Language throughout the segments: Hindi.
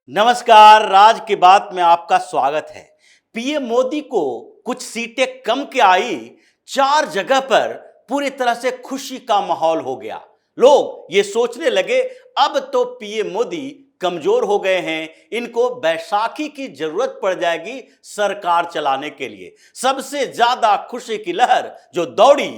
नमस्कार, राज की बात में आपका स्वागत है। पीएम मोदी को कुछ सीटें कम के आई, 4 जगह पर पूरी तरह से खुशी का माहौल हो गया। लोग ये सोचने लगे अब तो पीएम मोदी कमजोर हो गए हैं, इनको बैसाखी की जरूरत पड़ जाएगी सरकार चलाने के लिए। सबसे ज्यादा खुशी की लहर जो दौड़ी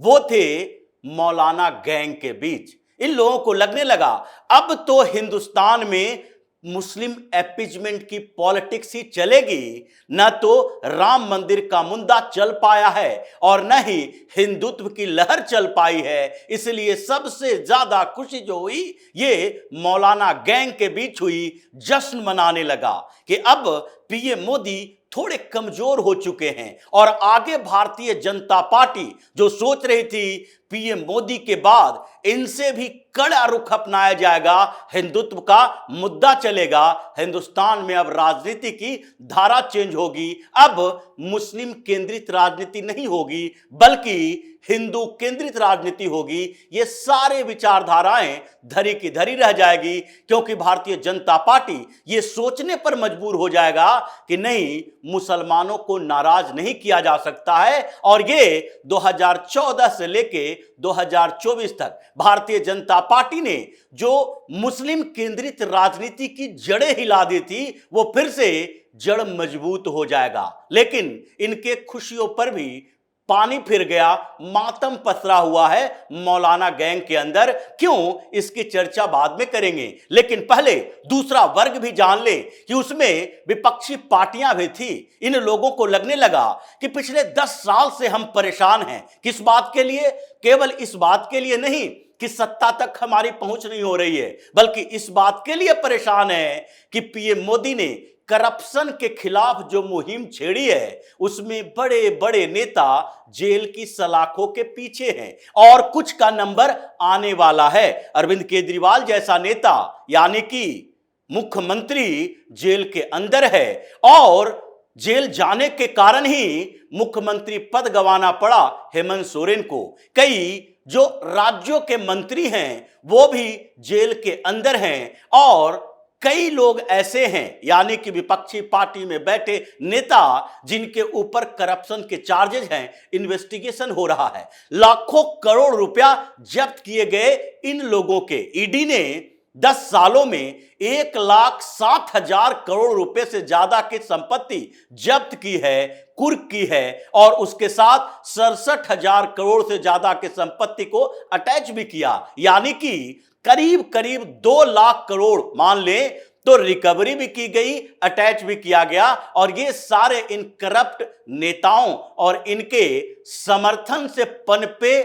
वो थे मौलाना गैंग के बीच। इन लोगों को लगने लगा अब तो हिंदुस्तान में मुस्लिम एपिजमेंट की पॉलिटिक्स ही चलेगी। न तो राम मंदिर का मुद्दा चल पाया है और न ही हिंदुत्व की लहर चल पाई है। इसलिए सबसे ज्यादा खुशी जो हुई ये मौलाना गैंग के बीच हुई। जश्न मनाने लगा कि अब पीएम मोदी थोड़े कमजोर हो चुके हैं और आगे भारतीय जनता पार्टी जो सोच रही थी पीएम मोदी के बाद इनसे भी कड़ा रुख अपनाया जाएगा, हिंदुत्व का मुद्दा चलेगा, हिंदुस्तान में अब राजनीति की धारा चेंज होगी, अब मुस्लिम केंद्रित राजनीति नहीं होगी बल्कि हिंदू केंद्रित राजनीति होगी। ये सारे विचारधाराएं धरी की धरी रह जाएगी क्योंकि भारतीय जनता पार्टी ये सोचने पर मजबूर हो जाएगा कि नहीं, मुसलमानों को नाराज नहीं किया जा सकता है। और ये 2014 से लेके 2024 तक भारतीय जनता पार्टी ने जो मुस्लिम केंद्रित राजनीति की जड़ें हिला दी थी वो फिर से जड़ मजबूत हो जाएगा। लेकिन इनके खुशियों पर भी पानी फिर गया, मातम पसरा हुआ है मौलाना गैंग के अंदर। क्यों, इसकी चर्चा बाद में करेंगे, लेकिन पहले दूसरा वर्ग भी जान ले कि उसमें विपक्षी पार्टियां भी थी। इन लोगों को लगने लगा कि पिछले 10 साल से हम परेशान हैं। किस बात के लिए? केवल इस बात के लिए नहीं कि सत्ता तक हमारी पहुंच नहीं हो रही है, बल्कि इस बात के लिए परेशान है कि पीएम मोदी ने करप्शन के खिलाफ जो मुहिम छेड़ी है उसमें बड़े बड़े नेता जेल की सलाखों के पीछे हैं और कुछ का नंबर आने वाला है। अरविंद केजरीवाल जैसा नेता यानी कि मुख्यमंत्री जेल के अंदर है और जेल जाने के कारण ही मुख्यमंत्री पद गंवाना पड़ा हेमंत सोरेन को। कई जो राज्यों के मंत्री हैं वो भी जेल के अंदर हैं और कई लोग ऐसे हैं यानी कि विपक्षी पार्टी में बैठे नेता जिनके ऊपर करप्शन के चार्जेस हैं, इन्वेस्टिगेशन हो रहा है। लाखों करोड़ रुपया जब्त किए गए इन लोगों के। ईडी ने 10 सालों में 1,07,000 करोड़ रुपए से ज्यादा की संपत्ति जब्त की है, कुर्क की है और उसके साथ 67,000 करोड़ से ज्यादा की संपत्ति को अटैच भी किया। यानी कि करीब करीब 2 लाख करोड़ मान ले तो रिकवरी भी की गई, अटैच भी किया गया। और ये सारे इन करप्ट नेताओं और इनके समर्थन से पनपे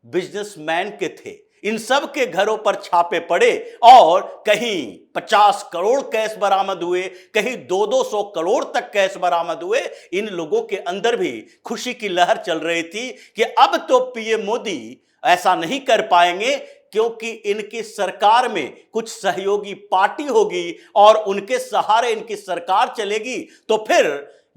बिजनेसमैन के थे। इन सब के घरों पर छापे पड़े और कहीं 50 करोड़ कैश बरामद हुए, कहीं 200 करोड़ तक कैश बरामद हुए। इन लोगों के अंदर भी खुशी की लहर चल रही थी कि अब तो पीएम मोदी ऐसा नहीं कर पाएंगे क्योंकि इनकी सरकार में कुछ सहयोगी पार्टी होगी और उनके सहारे इनकी सरकार चलेगी। तो फिर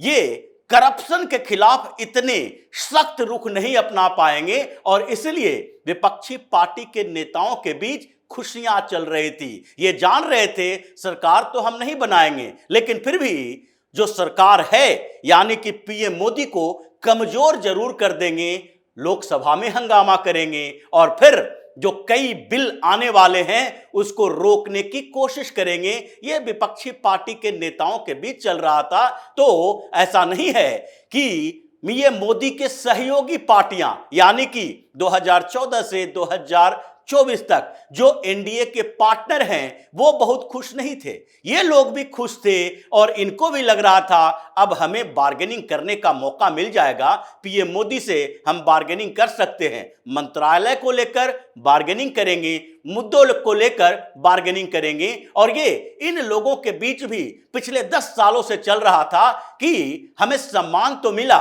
ये करप्शन के खिलाफ इतने सख्त रुख नहीं अपना पाएंगे और इसलिए विपक्षी पार्टी के नेताओं के बीच खुशियां चल रही थी। ये जान रहे थे सरकार तो हम नहीं बनाएंगे, लेकिन फिर भी जो सरकार है यानी कि पीएम मोदी को कमजोर जरूर कर देंगे, लोकसभा में हंगामा करेंगे और फिर जो कई बिल आने वाले हैं उसको रोकने की कोशिश करेंगे। यह विपक्षी पार्टी के नेताओं के बीच चल रहा था। तो ऐसा नहीं है कि ये मोदी के सहयोगी पार्टियां यानी कि 2014 से 2024 तक जो एनडीए के पार्टनर हैं वो बहुत खुश नहीं थे। ये लोग भी खुश थे और इनको भी लग रहा था अब हमें बार्गेनिंग करने का मौका मिल जाएगा, पीएम मोदी से हम बार्गेनिंग कर सकते हैं। मंत्रालय को लेकर बार्गेनिंग करेंगे, मुद्दों को लेकर बार्गेनिंग करेंगे। और ये इन लोगों के बीच भी पिछले 10 सालों से चल रहा था कि हमें सम्मान तो मिला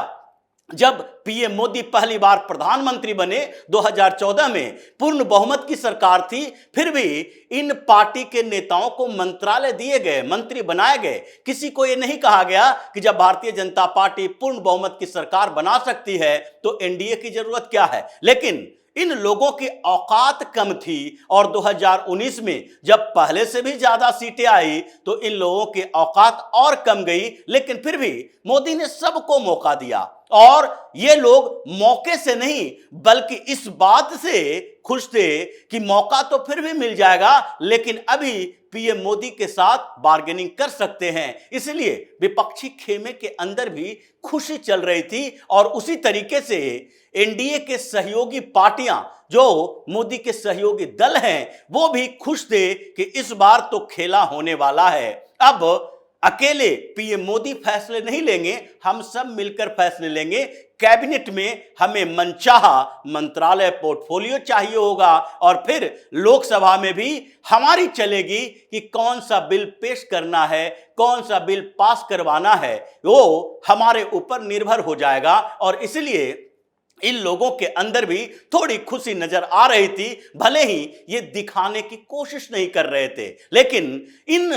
जब पीएम मोदी पहली बार प्रधानमंत्री बने 2014 में, पूर्ण बहुमत की सरकार थी, फिर भी इन पार्टी के नेताओं को मंत्रालय दिए गए, मंत्री बनाए गए। किसी को यह नहीं कहा गया कि जब भारतीय जनता पार्टी पूर्ण बहुमत की सरकार बना सकती है तो एनडीए की जरूरत क्या है। लेकिन इन लोगों की औकात कम थी और 2019 में जब पहले से भी ज्यादा सीटें आई तो इन लोगों की औकात और कम गई। लेकिन फिर भी मोदी ने सबको मौका दिया और ये लोग मौके से नहीं बल्कि इस बात से खुश थे कि मौका तो फिर भी मिल जाएगा, लेकिन अभी पीएम मोदी के साथ बार्गेनिंग कर सकते हैं। इसलिए विपक्षी खेमे के अंदर भी खुशी चल रही थी और उसी तरीके से एनडीए के सहयोगी पार्टियां जो मोदी के सहयोगी दल हैं वो भी खुश थे कि इस बार तो खेला होने वाला है। अब अकेले पीएम मोदी फैसले नहीं लेंगे, हम सब मिलकर फैसले लेंगे। कैबिनेट में हमें मनचाहा मंत्रालय पोर्टफोलियो चाहिए होगा और फिर लोकसभा में भी हमारी चलेगी कि कौन सा बिल पेश करना है, कौन सा बिल पास करवाना है, वो हमारे ऊपर निर्भर हो जाएगा। और इसलिए इन लोगों के अंदर भी थोड़ी खुशी नजर आ रही थी, भले ही ये दिखाने की कोशिश नहीं कर रहे थे। लेकिन इन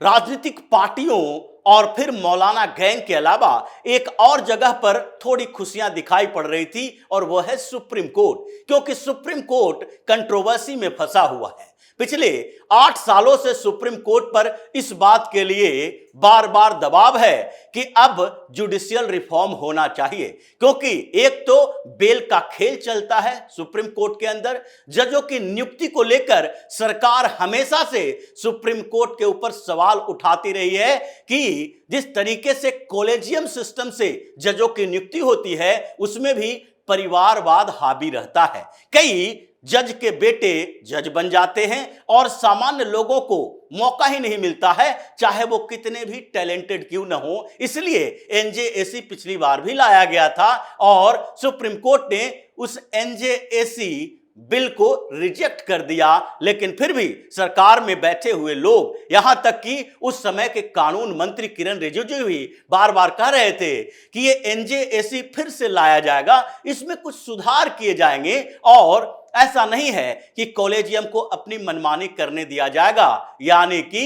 राजनीतिक पार्टियों और फिर मौलाना गैंग के अलावा एक और जगह पर थोड़ी खुशियां दिखाई पड़ रही थी और वह है सुप्रीम कोर्ट, क्योंकि सुप्रीम कोर्ट कंट्रोवर्सी में फंसा हुआ है। पिछले 8 सालों से सुप्रीम कोर्ट पर इस बात के लिए बार बार दबाव है कि अब जुडिशियल रिफॉर्म होना चाहिए, क्योंकि एक तो बेल का खेल चलता है सुप्रीम कोर्ट के अंदर। जजों की नियुक्ति को लेकर सरकार हमेशा से सुप्रीम कोर्ट के ऊपर सवाल उठाती रही है कि जिस तरीके से कॉलेजियम सिस्टम से जजों की नियुक्ति होती है उसमें भी परिवारवाद हावी रहता है। कई जज के बेटे जज बन जाते हैं और सामान्य लोगों को मौका ही नहीं मिलता है, चाहे वो कितने भी टैलेंटेड क्यों ना हो। इसलिए एनजेएसी पिछली बार भी लाया गया था और सुप्रीम कोर्ट ने उस एनजेएसी बिल को रिजेक्ट कर दिया। लेकिन फिर भी सरकार में बैठे हुए लोग, यहां तक कि उस समय के कानून मंत्री किरण रिजिजू भी बार बार कह रहे थे कि ये एनजेएसी फिर से लाया जाएगा, इसमें कुछ सुधार किए जाएंगे और ऐसा नहीं है कि कॉलेजियम को अपनी मनमानी करने दिया जाएगा। यानी कि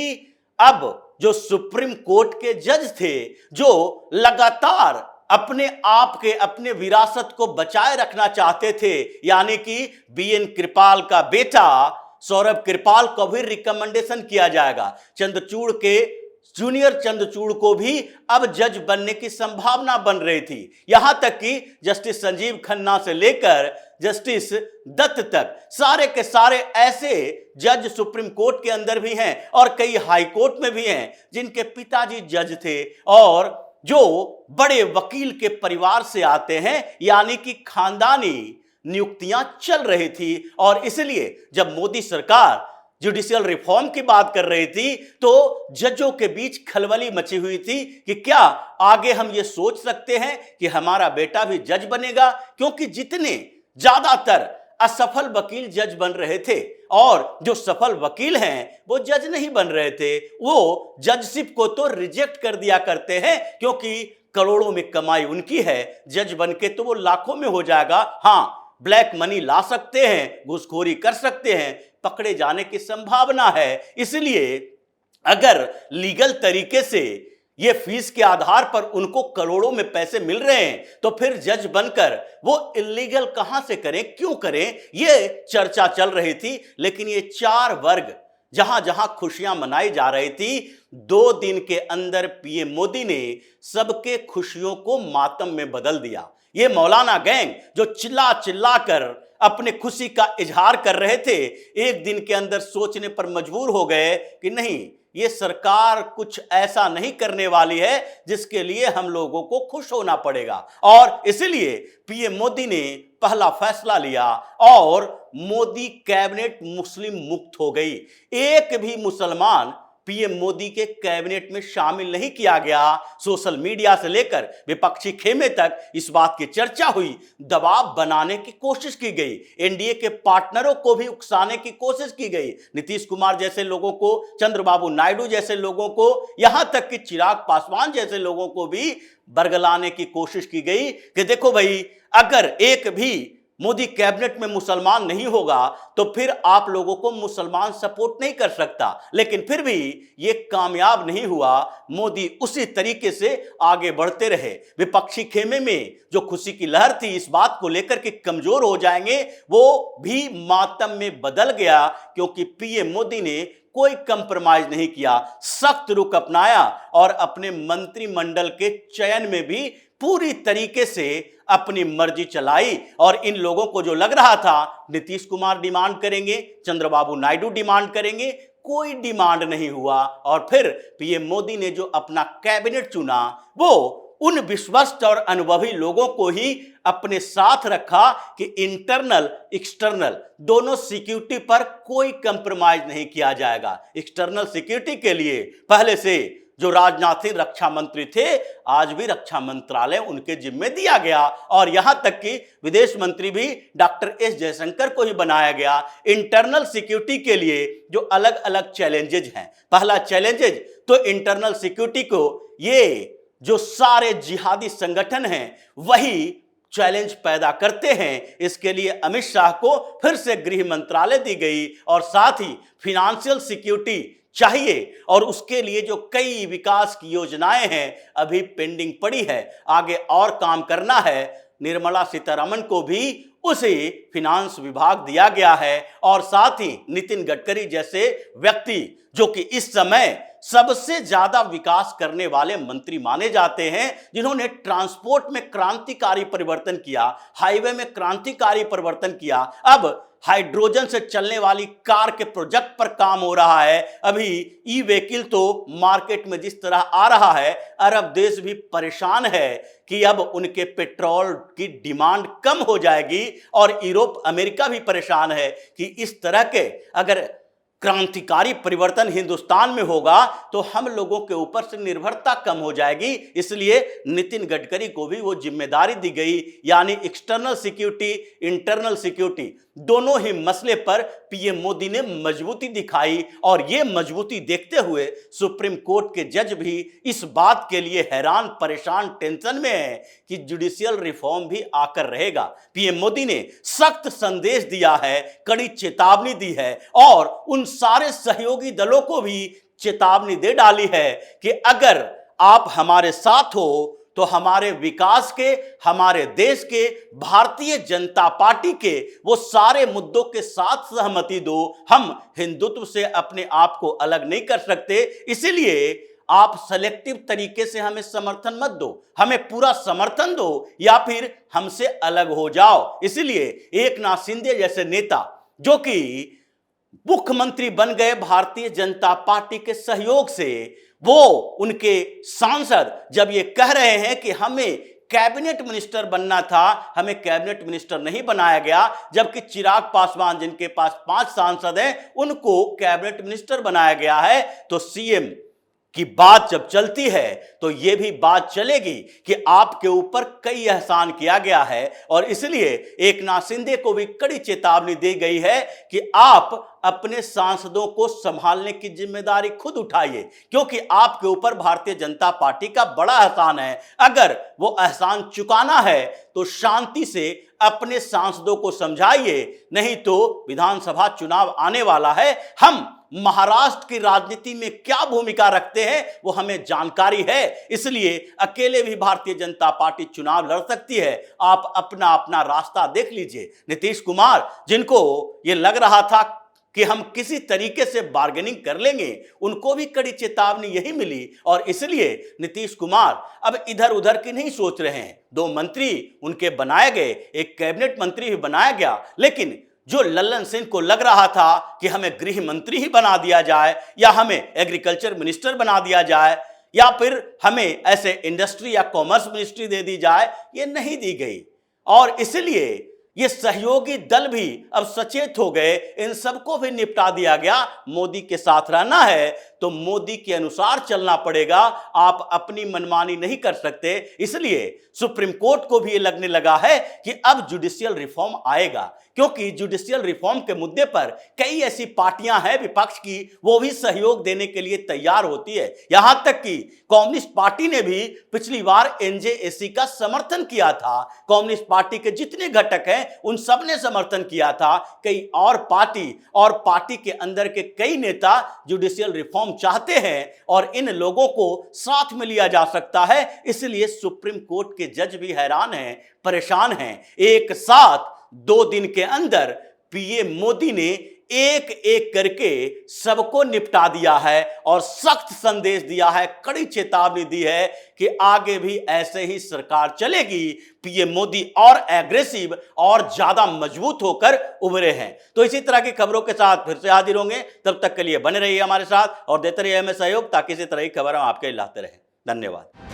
अब जो सुप्रीम कोर्ट के जज थे जो लगातार अपने आप के अपने विरासत को बचाए रखना चाहते थे, यानी कि बीएन कृपाल का बेटा सौरभ कृपाल को भी रिकमेंडेशन किया जाएगा। चंद्रचूड़ के जूनियर चंद्रचूड़ को भी अब जज बनने की संभावना बन रही थी। यहां तक कि जस्टिस संजीव खन्ना से लेकर जस्टिस दत्त तक सारे के सारे ऐसे जज सुप्रीम कोर्ट के अंदर भी हैं और कई हाई कोर्ट में भी हैं जिनके पिताजी जज थे और जो बड़े वकील के परिवार से आते हैं, यानी कि खानदानी नियुक्तियां चल रही थी। और इसलिए जब मोदी सरकार जुडिशियल रिफॉर्म की बात कर रही थी तो जजों के बीच खलबली मची हुई थी कि क्या आगे हम ये सोच सकते हैं कि हमारा बेटा भी जज बनेगा, क्योंकि जितने ज्यादातर असफल वकील जज बन रहे थे और जो सफल वकील हैं वो जज नहीं बन रहे थे, वो जजशिप को तो रिजेक्ट कर दिया करते हैं क्योंकि करोड़ों में कमाई उनकी है, जज बन के तो वो लाखों में हो जाएगा। हाँ, ब्लैक मनी ला सकते हैं, घूसखोरी कर सकते हैं, पकड़े जाने की संभावना है। इसलिए अगर लीगल तरीके से ये फीस के आधार पर उनको करोड़ों में पैसे मिल रहे हैं तो फिर जज बनकर वो इलीगल कहां से करें, क्यों करें, ये चर्चा चल रही थी। लेकिन ये 4 वर्ग जहां जहां खुशियां मनाई जा रही थी, 2 दिन के अंदर पीएम मोदी ने सबके खुशियों को मातम में बदल दिया। ये मौलाना गैंग जो चिल्ला चिल्ला कर अपने खुशी का इजहार कर रहे थे, एक दिन के अंदर सोचने पर मजबूर हो गए कि नहीं, ये सरकार कुछ ऐसा नहीं करने वाली है जिसके लिए हम लोगों को खुश होना पड़ेगा। और इसलिए पीएम मोदी ने पहला फैसला लिया और मोदी कैबिनेट मुस्लिम मुक्त हो गई। एक भी मुसलमान पीएम मोदी के कैबिनेट में शामिल नहीं किया गया। सोशल मीडिया से लेकर विपक्षी खेमे तक इस बात की चर्चा हुई, दबाव बनाने की कोशिश की गई, एनडीए के पार्टनरों को भी उकसाने की कोशिश की गई, नीतीश कुमार जैसे लोगों को, चंद्रबाबू नायडू जैसे लोगों को, यहां तक कि चिराग पासवान जैसे लोगों को भी बरगलाने की कोशिश की गई कि देखो भाई, अगर एक भी मोदी कैबिनेट में मुसलमान नहीं होगा तो फिर आप लोगों को मुसलमान सपोर्ट नहीं कर सकता। लेकिन फिर भी ये कामयाब नहीं हुआ, मोदी उसी तरीके से आगे बढ़ते रहे। विपक्षी खेमे में जो खुशी की लहर थी इस बात को लेकर के कमजोर हो जाएंगे, वो भी मातम में बदल गया, क्योंकि पीएम मोदी ने कोई कंप्रोमाइज नहीं किया, सख्त रुख अपनाया और अपने मंत्रिमंडल के चयन में भी पूरी तरीके से अपनी मर्जी चलाई। और इन लोगों को जो लग रहा था नीतीश कुमार डिमांड करेंगे, चंद्रबाबू नायडू डिमांड करेंगे, कोई डिमांड नहीं हुआ। और फिर पीएम मोदी ने जो अपना कैबिनेट चुना वो उन विश्वस्त और अनुभवी लोगों को ही अपने साथ रखा कि इंटरनल एक्सटर्नल दोनों सिक्योरिटी पर कोई कंप्रोमाइज नहीं किया जाएगा। एक्सटर्नल सिक्योरिटी के लिए पहले से जो राजनाथ सिंह रक्षा मंत्री थे, आज भी रक्षा मंत्रालय उनके जिम्मे दिया गया और यहां तक कि विदेश मंत्री भी डॉक्टर एस जयशंकर को ही बनाया गया। इंटरनल सिक्योरिटी के लिए जो अलग अलग चैलेंजेज हैं, पहला चैलेंजेज तो इंटरनल सिक्योरिटी को ये जो सारे जिहादी संगठन हैं वही चैलेंज पैदा करते हैं। इसके लिए अमित शाह को फिर से गृह मंत्रालय दी गई और साथ ही फिनेंशियल सिक्योरिटी चाहिए और उसके लिए जो कई विकास की योजनाएं हैं अभी पेंडिंग पड़ी है, आगे और काम करना है। निर्मला सीतारमण को भी उसे फिनांस विभाग दिया गया है और साथ ही नितिन गडकरी जैसे व्यक्ति जो कि इस समय सबसे ज्यादा विकास करने वाले मंत्री माने जाते हैं, जिन्होंने ट्रांसपोर्ट में क्रांतिकारी परिवर्तन किया, हाईवे में क्रांतिकारी परिवर्तन किया, अब हाइड्रोजन से चलने वाली कार के प्रोजेक्ट पर काम हो रहा है। अभी ई व्हीकल तो मार्केट में जिस तरह आ रहा है, अरब देश भी परेशान है कि अब उनके पेट्रोल की डिमांड कम हो जाएगी और यूरोप अमेरिका भी परेशान है कि इस तरह के अगर क्रांतिकारी परिवर्तन हिंदुस्तान में होगा तो हम लोगों के ऊपर से निर्भरता कम हो जाएगी। इसलिए नितिन गडकरी को भी वो जिम्मेदारी दी गई, यानी एक्सटर्नल सिक्योरिटी, इंटरनल सिक्योरिटी दोनों ही मसले पर पीएम मोदी ने मजबूती दिखाई और ये मजबूती देखते हुए सुप्रीम कोर्ट के जज भी इस बात के लिए हैरान, परेशान, टेंशन में है कि जुडिशियल रिफॉर्म भी आकर रहेगा। पीएम मोदी ने सख्त संदेश दिया है, कड़ी चेतावनी दी है और उन सारे सहयोगी दलों को भी चेतावनी दे डाली है कि अगर आप हमारे साथ हो तो हमारे विकास के, हमारे देश के, भारतीय जनता पार्टी के वो सारे मुद्दों के साथ सहमति दो। हम हिंदुत्व से अपने आप को अलग नहीं कर सकते, इसीलिए आप सेलेक्टिव तरीके से हमें समर्थन मत दो, हमें पूरा समर्थन दो या फिर हमसे अलग हो जाओ। इसलिए एकनाथ शिंदे जैसे नेता जो कि मुख्यमंत्री बन गए भारतीय जनता पार्टी के सहयोग से, वो उनके सांसद जब ये कह रहे हैं कि हमें कैबिनेट मिनिस्टर बनना था, हमें कैबिनेट मिनिस्टर नहीं बनाया गया, जबकि चिराग पासवान जिनके पास 5 सांसद हैं उनको कैबिनेट मिनिस्टर बनाया गया है, तो सीएम की बात जब चलती है तो यह भी बात चलेगी कि आपके ऊपर कई एहसान किया गया है और इसलिए एकनाथ शिंदे को भी कड़ी चेतावनी दी गई है कि आप अपने सांसदों को संभालने की जिम्मेदारी खुद उठाइए, क्योंकि आपके ऊपर भारतीय जनता पार्टी का बड़ा एहसान है। अगर वो एहसान चुकाना है तो शांति से अपने सांसदों को समझाइए, नहीं तो विधानसभा चुनाव आने वाला है। हम महाराष्ट्र की राजनीति में क्या भूमिका रखते हैं वो हमें जानकारी है, इसलिए अकेले भी भारतीय जनता पार्टी चुनाव लड़ सकती है। आप अपना अपना रास्ता देख लीजिए। नीतीश कुमार जिनको ये लग रहा था कि हम किसी तरीके से बार्गेनिंग कर लेंगे, उनको भी कड़ी चेतावनी यही मिली और इसलिए नीतीश कुमार अब इधर उधर की नहीं सोच रहे हैं। 2 मंत्री उनके बनाए गए, एक कैबिनेट मंत्री भी बनाया गया, लेकिन जो लल्लन सिंह को लग रहा था कि हमें गृह मंत्री ही बना दिया जाए या हमें एग्रीकल्चर मिनिस्टर बना दिया जाए या फिर हमें ऐसे इंडस्ट्री या कॉमर्स मिनिस्ट्री दे दी जाए, ये नहीं दी गई और इसलिए ये सहयोगी दल भी अब सचेत हो गए, इन सबको भी निपटा दिया गया। मोदी के साथ रहना है तो मोदी के अनुसार चलना पड़ेगा, आप अपनी मनमानी नहीं कर सकते। इसलिए सुप्रीम कोर्ट को भी ये लगने लगा है कि अब जुडिशियल रिफॉर्म आएगा, क्योंकि जुडिशियल रिफॉर्म के मुद्दे पर कई ऐसी पार्टियां हैं विपक्ष की, वो भी सहयोग देने के लिए तैयार होती है। यहां तक कि कम्युनिस्ट पार्टी ने भी पिछली बार एनजेएसी का समर्थन किया था। कम्युनिस्ट पार्टी के जितने घटक हैं उन सब ने समर्थन किया था। कई और पार्टी के अंदर के कई नेता जुडिशियल रिफॉर्म चाहते हैं और इन लोगों को साथ में लिया जा सकता है। इसलिए सुप्रीम कोर्ट के जज भी हैरान हैं, परेशान हैं। एक साथ 2 दिन के अंदर पीएम मोदी ने एक एक करके सबको निपटा दिया है और सख्त संदेश दिया है, कड़ी चेतावनी दी है कि आगे भी ऐसे ही सरकार चलेगी। पीएम मोदी और एग्रेसिव और ज्यादा मजबूत होकर उभरे हैं। तो इसी तरह की खबरों के साथ फिर से हाजिर होंगे। तब तक के लिए बने रहिए हमारे साथ और देते रहिए हमें सहयोग, ताकि इसी तरह की खबर हम आपके लाते रहें। धन्यवाद।